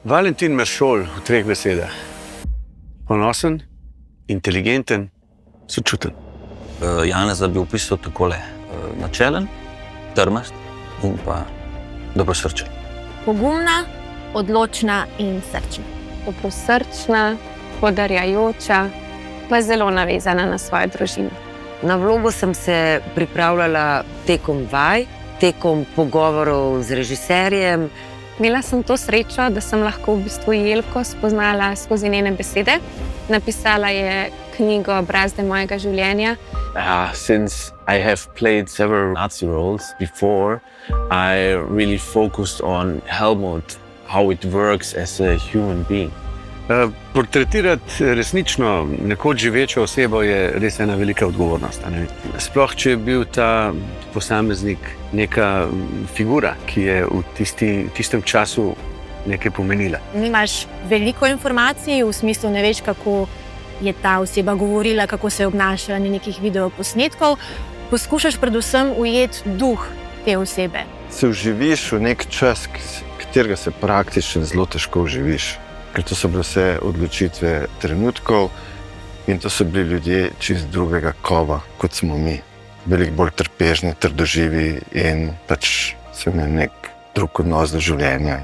Valentin Meršol v 3 besedah. Ponosen, inteligenten, sočuten. Janeza bi opisal takole. Načelen, trmast in pa dobrosrčen. Pogumna, odločna in srčna. Dobrosrčna, podarjajoča, pa zelo navezana na svojo družino. Na vlogo sem se pripravljala tekom vaj, tekom pogovorov z režiserjem. Imela sem to srečo, da sem lahko v bistvu Jelko spoznala skozi njene besede. Napisala je knjigo Brazde mojega življenja. Since I have played several Nazi roles before, I really focused on Helmut, how it works as a human being. Portretirati resnično nekoč živečo osebo je res ena velika odgovornost. Sploh, če je bil ta posameznik neka figura, ki je v tistem času nekaj pomenila. Nimaš veliko informacij, v smislu ne veš, kako je ta oseba govorila, kako se je obnašala na nekih videoposnetkov. Poskušaš predvsem ujeti duh te osebe. Se vživiš v nek čas, katerega se praktično zelo težko vživiš. Ker to so bile vse odločitve trenutkov in to so bili ljudje čist drugega kova, kot smo mi. Veliko bolj trpežni, trdoživi in pač so imeli nek drug odnos do življenja.